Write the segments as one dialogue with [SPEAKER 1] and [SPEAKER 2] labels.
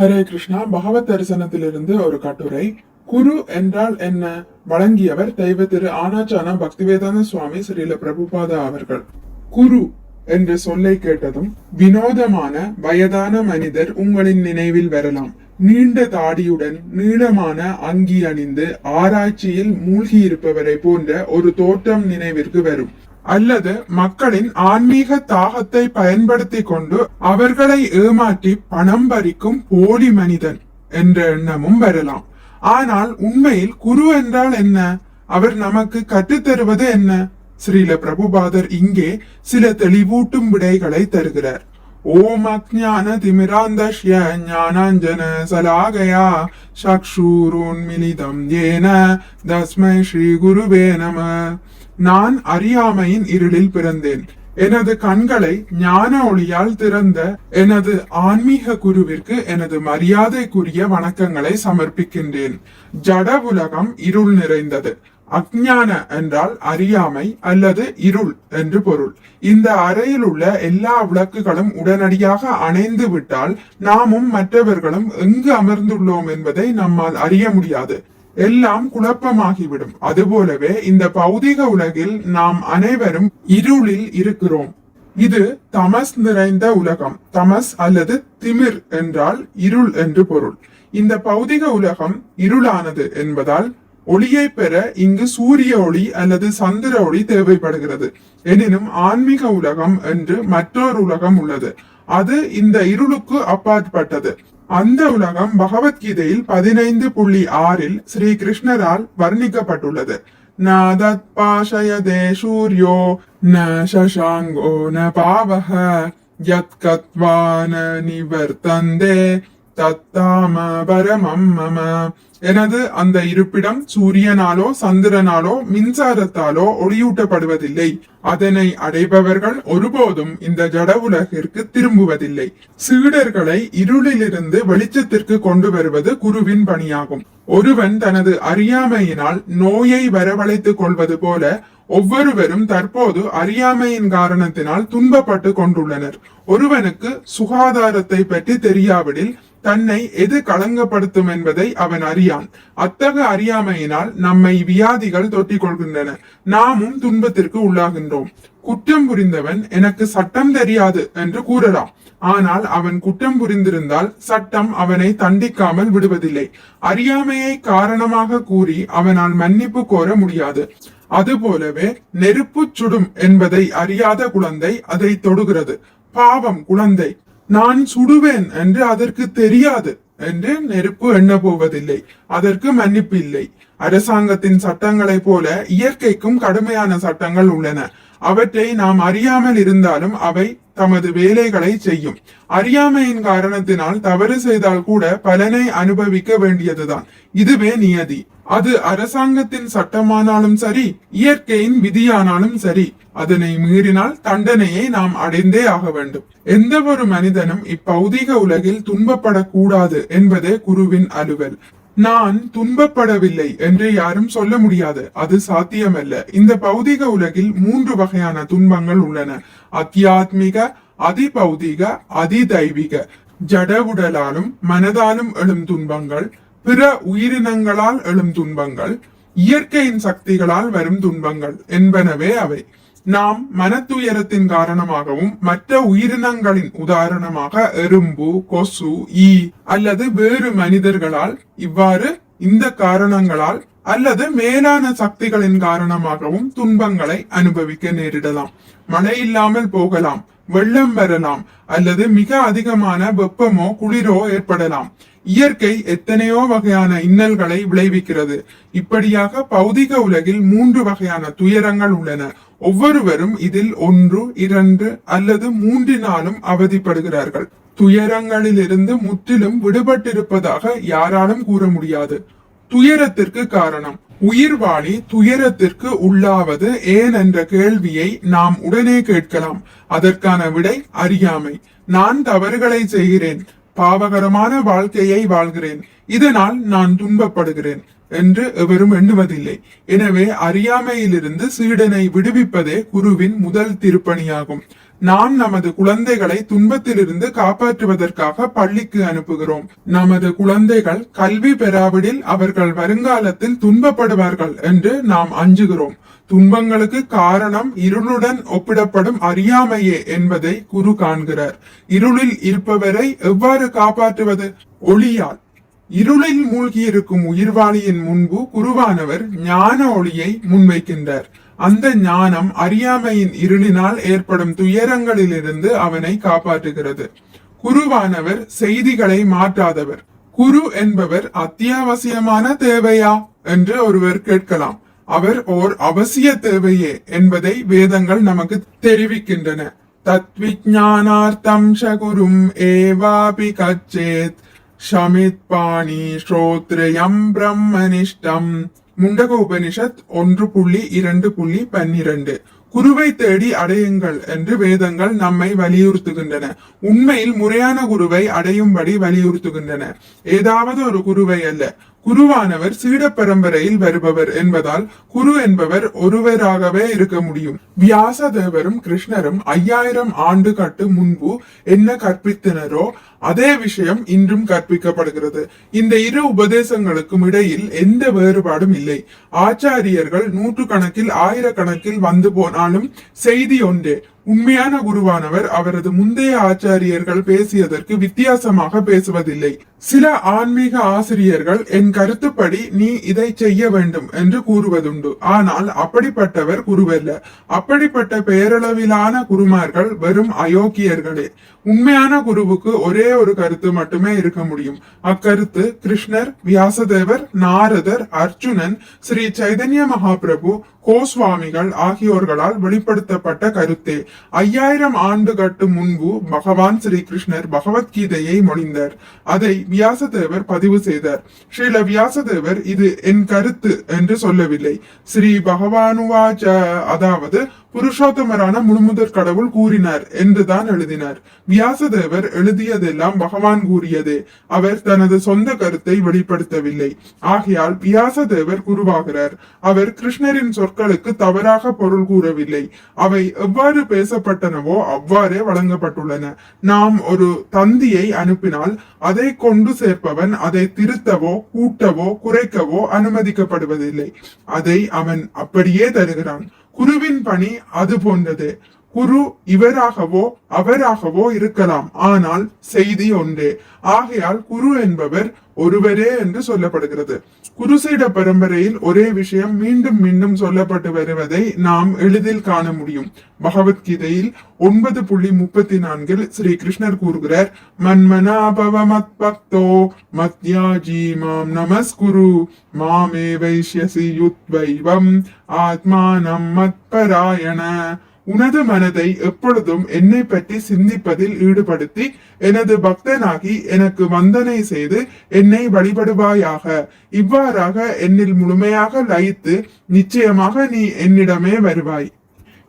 [SPEAKER 1] ஹரே கிருஷ்ணா. பகவத் தரிசனத்திலிருந்து ஒரு கட்டுரை. குரு என்றால் என்ன? வழங்கியவர் தெய்வ திரு ஆனாச்சான பக்திவேதாந்த சுவாமி ஸ்ரீல பிரபுபாதா அவர்கள். குரு என்ற சொல்லை கேட்டதும் வினோதமான வயதான மனிதர் உங்களின் நினைவில் வரலாம். நீண்ட தாடியுடன் நீளமான அங்கி அணிந்து ஆராய்ச்சியில் மூழ்கி இருப்பவரை போன்ற ஒரு தோற்றம் நினைவிற்கு வரும். அல்லது மக்களின் ஆன்மீக தாகத்தை பயன்படுத்தி கொண்டு அவர்களை ஏமாற்றி பணம் பறிக்கும் போலி மனிதன் என்ற எண்ணமும் வரலாம். ஆனால் உண்மையில் குரு என்றால் என்ன? அவர் நமக்கு கற்றுத்தருவது என்ன? ஸ்ரீல பிரபுபாதர் இங்கே சில தெளிவூட்டும் விடைகளை தருகிறார். ஓம் அக்ஞான திமிராந்தஷ்ய ஞானாஞ்சன சலாகயா சக்ஷூருன்மிலிதம் ஏன தஸ்மை ஸ்ரீ குருவே நம. நான் அறியாமையின் இருளில் பிறந்தேன். எனது கண்களை ஞான ஒளியால் திறந்த எனது ஆன்மீக குருவிற்கு எனது மரியாதைக்குரிய வணக்கங்களை சமர்ப்பிக்கின்றேன். ஜட உலகம் இருள் நிறைந்தது. அஞ்ஞான என்றால் அறியாமை அல்லது இருள் என்று பொருள். இந்த அறையில் உள்ள எல்லா விளக்குகளும் உடனடியாக அணைந்து விட்டால் நாமும் மற்றவர்களும் எங்கு அமர்ந்துள்ளோம் என்பதை நம்மால் அறிய முடியாது. எல்லாம் குழப்பமாகிவிடும். அதுபோலவே இந்த பௌதிக உலகில் நாம் அனைவரும் இருளில் இருக்கிறோம். இது தமஸ் நிறைந்த உலகம். தமஸ் அல்லது திமிர் என்றால் இருள் என்று பொருள். இந்த பௌதிக உலகம் இருளானது என்பதால் ஒளியை பெற இங்கு சூரிய ஒளி அல்லது சந்திர ஒளி தேவைப்படுகிறது. எனினும் ஆன்மீக உலகம் என்று மற்றொரு உலகம் உள்ளது. அது இந்த இருளுக்கு அப்பாற்பட்டது. அந்த உலகம் பகவத்கீதையில் 15.6 ஸ்ரீ கிருஷ்ணரால் வர்ணிக்கப்பட்டுள்ளது. நாதத் பாஷயதே சூர்யோ ந சசாங்கோ ந பாவஹ யத் கத்வா ந நிவர்த்தந்தே தத்தாம பரமம் மம. எனது அந்த இருப்பிடம் சூரியனாலோ சந்திரனாலோ மின்சாரத்தாலோ ஒளியூட்டப்படுவதில்லை. அதனை அடைபவர்கள் ஒருபோதும் இந்த ஜட உலகிற்கு திரும்புவதில்லை. சீடர்களை இருளிலிருந்து வெளிச்சத்திற்கு கொண்டு வருவது குருவின் பணியாகும். ஒருவன் தனது அறியாமையினால் நோயை வரவழைத்துக் கொள்வது போல ஒவ்வொருவரும் தற்போது அறியாமையின் காரணத்தினால் துன்பப்பட்டு கொண்டுள்ளனர். ஒருவனுக்கு சுகாதாரத்தை பற்றி தெரியாவிடில் தன்னை எது களங்கப்படுத்தும் என்பதை அவன் அறியான். அத்தகைய அறியாமையினால் நம்மை வியாதிகள் தொட்டிக் கொள்கின்றன. நாமும் துன்பத்திற்கு உள்ளாகின்றோம். குற்றம் புரிந்தவன் எனக்கு சட்டம் தெரியாது என்று கூறலாம். ஆனால் அவன் குற்றம் புரிந்திருந்தால் சட்டம் அவனை தண்டிக்காமல் விடுவதில்லை. அறியாமையை காரணமாக கூறி அவனால் மன்னிப்பு கோர முடியாது. அதுபோலவே நெருப்பு சுடும் என்பதை அறியாத குழந்தை அதை தொடுகிறது. பாவம் குழந்தை. நான் சுடுவேன் என்று அதற்கு தெரியாது என்று நெருப்பு எண்ண போவதில்லை. அதற்கு மன்னிப்பு இல்லை. அரசாங்கத்தின் சட்டங்களை போல இயற்கைக்கும் கடுமையான சட்டங்கள் உள்ளன. அவற்றை நாம் அறியாமல் இருந்தாலும் அவை தமது வேலைகளை செய்யும். அறியாமையின் காரணத்தினால் தவறு செய்தால் கூட பலனை அனுபவிக்க வேண்டியதுதான். இதுவே நியதி. அது அரசாங்கத்தின் சட்டமானாலும் சரி, இயற்கையின் விதியானாலும் சரி, அதனை மீறினால் தண்டனையை நாம் அடைந்தே ஆக வேண்டும். எந்த ஒரு மனிதனும் இப்பௌதிக உலகில் துன்பப்படக்கூடாது என்பதே குருவின் அலுவல். நான் துன்பப்படவில்லை என்று யாரும் சொல்ல முடியாது. அது சாத்தியமல்ல. இந்த பௌதிக உலகில் 3 வகையான துன்பங்கள் உள்ளன. அத்தியாத்மிக, அதிபௌதிக, அதிதைவிக. ஜட உடலாலும் மனதாலும் எழும் துன்பங்கள், பிற உயிரினங்களால் எழும் துன்பங்கள், இயற்கையின் சக்திகளால் வரும் துன்பங்கள் என்பனவே அவை. நாம் மனத்துயரத்தின் காரணமாகவும் மற்ற உயிரினங்களின் உதாரணமாக எறும்பு, கொசு, ஈ அல்லது வேறு மனிதர்களால் இவ்வாறு இந்த காரணங்களால் அல்லது மேலான சக்திகளின் காரணமாகவும் துன்பங்களை அனுபவிக்க நேரிடலாம். மழை இல்லாமல் போகலாம், வெள்ளம் வரலாம், அல்லது மிக அதிகமான வெப்பமோ குளிரோ ஏற்படலாம். இயற்கை எத்தனையோ வகையான இன்னல்களை விளைவிக்கிறது. இப்படியாக பௌதிக உலகில் 3 வகையான துயரங்கள் உள்ளன. ஒவ்வொருவரும் இதில் 1, 2 அல்லது 3 அவதிப்படுகிறார்கள். துயரங்களிலிருந்து முற்றிலும் விடுபட்டிருப்பதாக யாராலும் கூற முடியாது. துயரத்திற்கு காரணம். உயிர்வாழி துயரத்திற்கு உள்ளாவது ஏன் என்ற கேள்வியை நாம் உடனே கேட்கலாம். அதற்கான விடை அறியாமை. நான் தவறுகளை செய்கிறேன், பாவகரமான வாழ்க்கையை வாழ்கிறேன், இதனால் நான் துன்பப்படுகிறேன் என்று எவரும் எண்ணுவதில்லை. எனவே அறியாமையிலிருந்து சீடனை விடுவிப்பதே குருவின் முதல் திருப்பணியாகும். நாம் நமது குழந்தைகளை துன்பத்திலிருந்து காப்பாற்றுவதற்காக பள்ளிக்கு அனுப்புகிறோம். நமது குழந்தைகள் கல்வி பெறாவிடில் அவர்கள் வருங்காலத்தில் துன்பப்படுவார்கள் என்று நாம் அஞ்சுகிறோம். துன்பங்களுக்கு காரணம் இருளுடன் ஒப்பிடப்படும் அறியாமையே என்பதை குரு காண்கிறார். இருளில் இருப்பவரை எவ்வாறு காப்பாற்றுவது? ஒளியால். இருளில் மூழ்கியிருக்கும் உயிர்வாளியின் முன்பு குருவானவர் ஞான ஒளியை முன்வைக்கின்றார். அந்த ஞானம் அறியாமையின் இருளினால் ஏற்படும் துயரங்களிலிருந்து அவனை காப்பாற்றுகிறது. குருவானவர் செய்திகளை மாற்றாதவர். குரு என்பவர் அத்தியாவசியமான தேவையா என்று ஒருவர் கேட்கலாம். அவர் ஓர் அவசிய தேவையே என்பதை வேதங்கள் நமக்கு தெரிவிக்கின்றன. தத்விஜானார்த்தம் சகுரும் ஏவாபி கச்சேத் ஷமித் பாணி ஸ்ரோத்ரயம் பிரம்மனிஷ்டம். முண்டக உபனிஷத் 1.2.12. குருவை தேடி அடையுங்கள் என்று வேதங்கள் நம்மை வலியுறுத்துகின்றன. உண்மையில் முறையான குருவை அடையும்படி வலியுறுத்துகின்றன. ஏதாவது ஒரு குருவை அல்ல. குருவானவர் சீட பரம்பரையில் வருபவர் என்பதால் குரு என்பவர் ஒருவராகவே இருக்க முடியும். வியாசதேவரும் கிருஷ்ணரும் 5000 ஆண்டு கட்டு முன்பு என்ன கற்பித்தனரோ அதே விஷயம் இன்றும் கற்பிக்கப்படுகிறது. இந்த இரு உபதேசங்களுக்கும் இடையில் எந்த வேறுபாடும் இல்லை. ஆச்சாரியர்கள் நூற்றுக்கணக்கில் ஆயிரக்கணக்கில் வந்து போனாலும் செய்தி ஒன்றே. உண்மையான குருவானவர் அவரது முந்தைய ஆச்சாரியர்கள் பேசியதற்கு வித்தியாசமாக பேசுவதில்லை. சில ஆன்மீக ஆசிரியர்கள் என் கருத்துப்படி நீ இதை செய்ய வேண்டும் என்று கூறுவதுண்டு. ஆனால் அப்படிப்பட்டவர் குருவல்ல. அப்படிப்பட்ட பெயரளவிலான குருமார்கள் வெறும் அயோக்கியர்களே. உண்மையான குருவுக்கு ஒரே ஒரு கருத்து மட்டுமே இருக்க முடியும். அக்கருத்து கிருஷ்ணர், வியாசதேவர், நாரதர், அர்ஜுனன், ஸ்ரீ சைதன்ய மகாபிரபு, கோஸ்வாமிகள் ஆகியோர்களால் வெளிப்படுத்தப்பட்ட கருத்தே. 5000 ஆண்டு கட்டு முன்பு பகவான் ஸ்ரீ கிருஷ்ணர் பகவத்கீதையை மொழிந்தார். அதை வியாசதேவர் பதிவு செய்தார். ஸ்ரீல வியாசதேவர் இது என் கருத்து என்று சொல்லவில்லை. ஸ்ரீ பகவானுவாச்ச, அதாவது புருஷோத்தமரான முழுமுதற் கடவுள் கூறினார் என்றுதான் எழுதினார். வியாசதேவர் எழுதியதெல்லாம் பகவான் கூறியதே. அவர் தனது சொந்த கருத்தை வெளிப்படுத்தவில்லை. ஆகையால் வியாசதேவர் குருவாகிறார். அவர் கிருஷ்ணரின் சொற்களுக்கு தவறாக பொருள் கூறவில்லை. அவை எவ்வாறு பேசப்பட்டனவோ அவ்வாறே வழங்கப்பட்டுள்ளன. நாம் ஒரு தந்தியை அனுப்பினால் அதை கொண்டு சேர்ப்பவன் அதை திருத்தவோ கூட்டவோ குறைக்கவோ அனுமதிக்கப்படுவதில்லை. அதை அவன் அப்படியே தருகிறான். குருவின் பணி அது போன்றது. குரு இவராகவோ அவராகவோ இருக்கலாம், ஆனால் செய்தி ஒன்றே. ஆகையால் குரு என்பவர் ஒருவரே என்று சொல்லப்படுகிறது. குருசீட பரம்பரையில் ஒரே விஷயம் மீண்டும் மீண்டும் சொல்லப்பட்டு வருவதை நாம் எளிதில் காண முடியும். பகவத்கீதையில் 9.34 ஸ்ரீ கிருஷ்ணர் கூறுகிறார், மன்மனாபவ மத் பக்தோ மத்யாஜி மாம் நமஸ்குரு மாமே வைஷ்யசி யுத்வைவம் ஆத்மானம் மத்பராயண. உனது மனதை எப்பொழுதும் என்னை பற்றி சிந்திப்பதில் ஈடுபடுத்தி எனது பக்தனாகி எனக்கு வந்தனை செய்து என்னை வழிபடுவாயாக. இவ்வாறாக என்னில் முழுமையாக லயித்து நிச்சயமாக நீ என்னிடமே வருவாய்.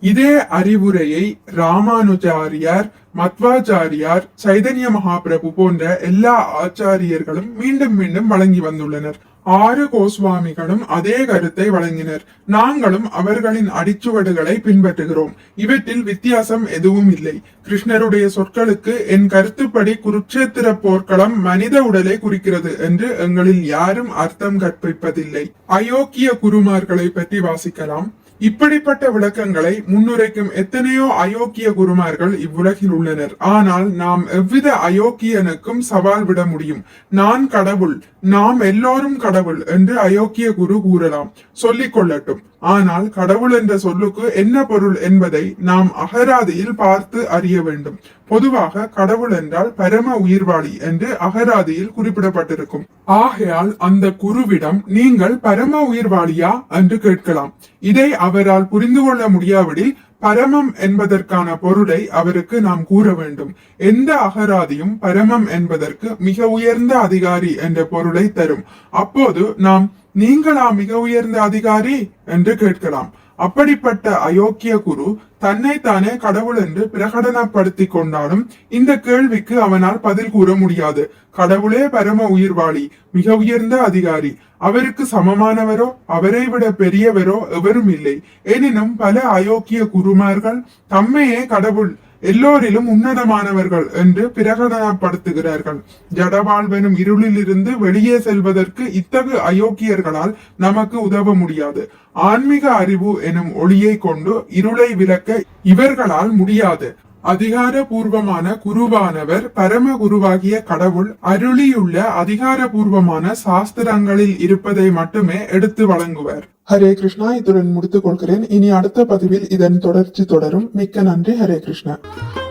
[SPEAKER 1] இதே அறிவுரையை ராமானுஜாரியார், மத்வாச்சாரியார், சைதன்ய மகாபிரபு போன்ற எல்லா ஆச்சாரியர்களும் மீண்டும் மீண்டும் வழங்கி வந்துள்ளனர். 6 கோஸ்வாமிகளும் அதே கருத்தை வழங்கினர். நாங்களும் அவர்களின் அடிச்சுவடுகளை பின்பற்றுகிறோம். இவற்றில் வித்தியாசம் எதுவும் இல்லை. கிருஷ்ணருடைய சொற்களுக்கு என் கருத்துப்படி குருட்சேத்திர போர்க்களம் மனித உடலை குறிக்கிறது என்று எங்களில் யாரும் அர்த்தம் கற்பிப்பதில்லை. அயோக்கிய குருமார்களை பற்றி வாசிக்கலாம். இப்படிப்பட்ட விளக்கங்களை முன்னுரைக்கும் எத்தனையோ அயோக்கிய குருமார்கள் இவ்வுலகில் உள்ளனர். ஆனால் நாம் எவ்வித அயோக்கியனுக்கும் சவால் விட முடியும். நான் கடவுள், நாம் எல்லோரும் கடவுள் என்று அயோக்கிய குரு கூறலாம், சொல்லிக் கொள்ளட்டும். ஆனால் கடவுள் என்ற சொல்லுக்கு என்ன பொருள் என்பதை நாம் அகராதியில் பார்த்து அறிய வேண்டும். பொதுவாக கடவுள் என்றால் பரம உயிர்வாளி என்று அகராதியில் குறிப்பிடப்பட்டிருக்கும். ஆகையால் அந்த குருவிடம் நீங்கள் பரம உயிர்வாளியா என்று கேட்கலாம். இதை அவரால் புரிந்து கொள்ள முடியாவிடில் பரமம் என்பதற்கான பொருளை அவருக்கு நாம் கூற வேண்டும். எந்த அகராதியும் பரமம் என்பதற்கு மிக உயர்ந்த அதிகாரி என்ற பொருளை தரும். அப்போது நாம் நீங்களா மிக உயர்ந்த அதிகாரி என்று கேட்கலாம். அப்படிப்பட்ட அயோக்கிய குரு தன்னைத்தானே கடவுள் என்று பிரகடனப்படுத்திக் கொண்டாலும் இந்த கேள்விக்கு அவனால் பதில் கூற முடியாது. கடவுளே பரம உயிர்வாளி, மிக உயர்ந்த அதிகாரி. அவருக்கு சமமானவரோ அவரை விட பெரியவரோ எவரும் இல்லை. எனினும் பல அயோக்கிய குருமார்கள் தம்மையே கடவுள் எல்லோரிலும் உன்னதமானவர்கள் என்று பிரகடனப்படுத்துகிறார்கள். ஜடவாழ்வெனும் இருளில் இருந்து வெளியே செல்வதற்கு இத்தகு அயோக்கியர்களால் நமக்கு உதவ முடியாது. ஆன்மீக அறிவு எனும் ஒளியை கொண்டு இருளை விலக்க இவர்களால் முடியாது. அதிகாரபூர்வமான குருவானவர் பரம குருவாகிய கடவுள் அருளியுள்ள அதிகாரபூர்வமான சாஸ்திரங்களில் இருப்பதை மட்டுமே எடுத்து வழங்குவர். ஹரே கிருஷ்ணா. இத்துடன் முடித்துக் கொள்கிறேன். இனி அடுத்த பதிவில் இதன் தொடர்ச்சி தொடரும். மிக்க நன்றி. ஹரே கிருஷ்ணா.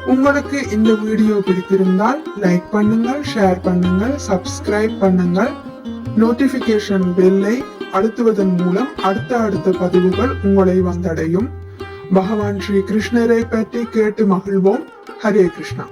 [SPEAKER 1] உங்களுக்கு இந்த வீடியோ பிடித்திருந்தால் லைக் பண்ணுங்கள், ஷேர் பண்ணுங்கள், சப்ஸ்கிரைப் பண்ணுங்கள். நோட்டிபிகேஷன் பெல்லை அழுத்துவதன் மூலம் அடுத்த பதிவுகள் உங்களை வந்தடையும். பகவான் ஸ்ரீ கிருஷ்ணரை பற்றி கேட்டு மகிழ்வோம். ஹரே கிருஷ்ணா.